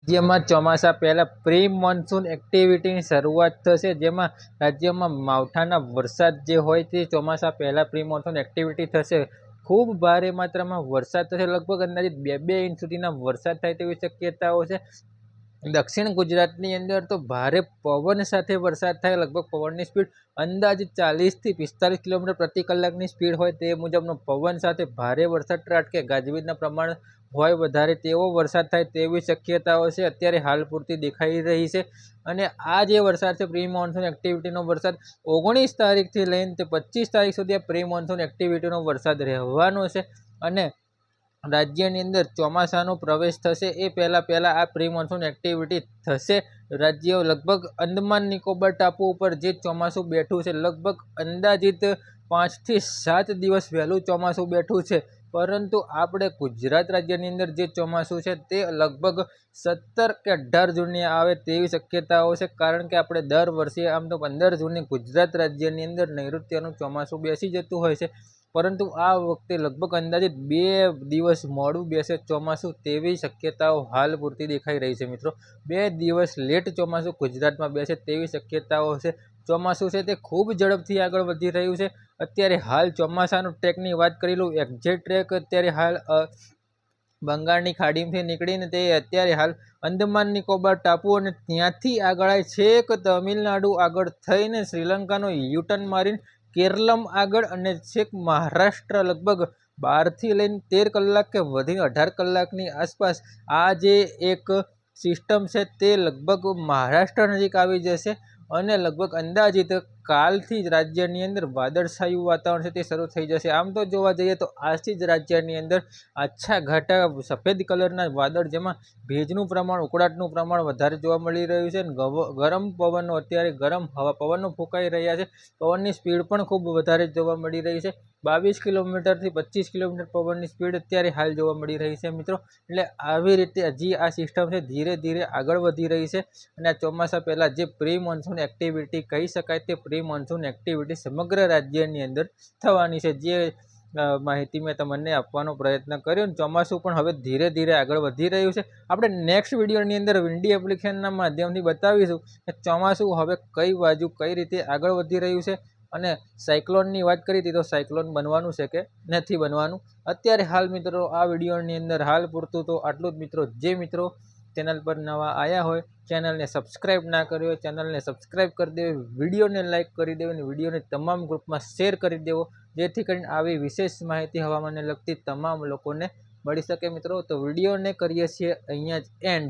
રાજ્યમાં ચોમાસા પહેલા પ્રી મોન્સૂન એક્ટિવિટીની શરૂઆત થશે, જેમાં રાજ્યમાં માવઠાના વરસાદ જે હોય તે ચોમાસા પહેલા પ્રી મોન્સૂન એક્ટિવિટી થશે. ખૂબ ભારે માત્રામાં વરસાદ થશે, લગભગ અંદાજિત 2 ઇંચ સુધીના વરસાદ થાય તેવી શક્યતાઓ છે. દક્ષિણ ગુજરાતની અંદર તો ભારે પવન સાથે વરસાદ થાય, લગભગ પવનની સ્પીડ અંદાજિત 40 થી 45 કિલોમીટર પ્રતિ કલાકની સ્પીડ હોય તે મુજબનો પવન સાથે ભારે વરસાદ ત્રાટકે, ગાજવીજના પ્રમાણ હોય વધારે તેવો વરસાદ થાય તેવી શક્યતાઓ છે અત્યારે હાલ પૂરતી દેખાઈ રહી છે. અને આ જે વરસાદ છે પ્રી મોન્સૂન એક્ટિવિટીનો વરસાદ 19 તારીખથી લઈને તે 25 તારીખ સુધી આ પ્રી મોન્સૂન એક્ટિવિટીનો વરસાદ રહેવાનો છે. અને રાજ્યની અંદર ચોમાસાનો પ્રવેશ થશે એ પહેલાં આ પ્રી મોન્સૂન એક્ટિવિટી થશે. રાજ્ય લગભગ અંદમાન નિકોબાર ટાપુ ઉપર જે ચોમાસું બેઠું છે, લગભગ અંદાજિત 5 થી 7 દિવસ વહેલું ચોમાસું બેઠું છે. પરંતુ આપણે ગુજરાત રાજ્યની અંદર જે ચોમાસું છે તે લગભગ 17 કે 18 જૂને આવે તેવી શક્યતાઓ છે. કારણ કે આપણે દર વર્ષે આમ તો 15 જૂને ગુજરાત રાજ્યની અંદર નૈઋત્યનું ચોમાસું બેસી જતું હોય છે, પરંતુ આ વખતે લગભગ અંદાજિત 2 દિવસ મોડું બેસે ચોમાસું તેવી શક્યતાઓ હાલ પૂરતી દેખાઈ રહી છે. મિત્રો, 2 દિવસ લેટ ચોમાસું ગુજરાતમાં બેસે તેવી શક્યતાઓ છે. ચોમાસું છે તે ખૂબ ઝડપથી આગળ વધી રહ્યું છે. અત્યારે હાલ ચોમાસાનું ટ્રેકની વાત કરી લઉં, એક્ઝેક્ટ ટ્રેક અત્યારે હાલ બંગાળની ખાડીમાંથી નીકળીને તે અત્યારે હાલ અંદમાન નિકોબાર ટાપુ અને ત્યાંથી આગળ છેક તમિલનાડુ આગળ થઈને શ્રીલંકાનો યુટર્ન મારીને કેરલમ આગળ અને છેક મહારાષ્ટ્ર લગભગ 12 થી લઈને 13 કલાક કે વધીને 18 કલાકની આસપાસ આ જે એક સિસ્ટમ છે તે લગભગ મહારાષ્ટ્ર નજીક આવી જશે. અને લગભગ અંદાજિત કાલથી જ રાજ્યની અંદર વાદળછાયું વાતાવરણ છે તે શરૂ થઈ જશે. આમ તો જોવા જઈએ તો આજથી જ રાજ્યની અંદર આછા ઘાટા સફેદ કલરના વાદળ, જેમાં ભેજનું પ્રમાણ, ઉકળાટનું પ્રમાણ વધારે જોવા મળી રહ્યું છે. અને ગરમ પવનો અત્યારે ગરમ પવનો ફૂંકાઈ રહ્યા છે. પવનની સ્પીડ પણ ખૂબ વધારે જોવા મળી રહી છે. 22 કિલોમીટરથી 25 કિલોમીટર પવનની સ્પીડ અત્યારે હાલ જોવા મળી રહી છે. મિત્રો, એટલે આવી રીતે હજી આ સિસ્ટમ છે ધીરે ધીરે આગળ વધી રહી છે. અને આ ચોમાસા પહેલાં જે પ્રી મોન્સૂન એક્ટિવિટી કહી શકાય તે પ્રી મોન્સૂન એક્ટિવિટી સમગ્ર રાજ્યની અંદર થવાની છે. જે માહિતી મેં તમને આપવાનો પ્રયત્ન કર્યો. ચોમાસું પણ હવે ધીરે ધીરે આગળ વધી રહ્યું છે. આપણે નેક્સ્ટ વિડીયોની અંદર વિન્ડી એપ્લિકેશનના માધ્યમથી બતાવીશું કે ચોમાસું હવે કઈ બાજુ કઈ રીતે આગળ વધી રહ્યું છે. અને સાયક્લોનની વાત કરી હતી તો સાયક્લોન બનવાનું છે કે નથી બનવાનું. અત્યારે હાલ મિત્રો આ વિડીયોની અંદર હાલ પૂરતું તો આટલું જ. મિત્રો, જે મિત્રો ચેનલ પર નવા આવ્યા હોય, ચેનલને સબસ્ક્રાઈબ ના કરી હોય, ચેનલને સબસ્ક્રાઈબ કરી દેવી, વિડીયોને લાઇક કરી દેવી અને વિડીયોને તમામ ગ્રુપમાં શેર કરી દેવો, જેથી કરીને આવી વિશેષ માહિતી હવામાનને લગતી તમામ લોકોને મળી શકે. મિત્રો, તો વિડીયોને કરીએ છીએ અહીંયા જ એન્ડ.